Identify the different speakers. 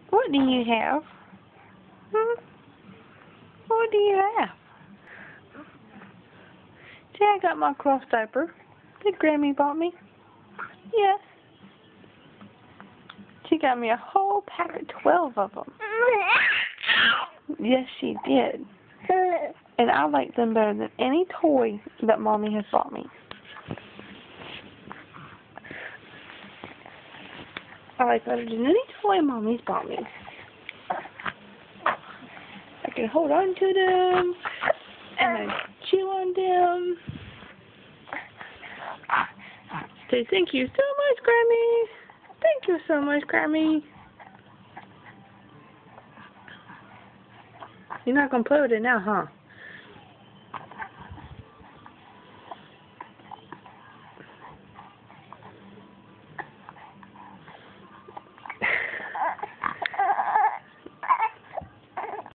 Speaker 1: What do you have? What do you have? See, I got my cloth diaper that Grammy bought me. Yeah. She got me a whole pack of 12 of them. Yes, she did. And I like them better than any toy that Mommy has bought me. I like better than any toy Mommy's bought me. I can hold on to them, and I chew on them. Say thank you so much, Grammy. Thank you so much, Grammy. You're not going to play with it now, huh?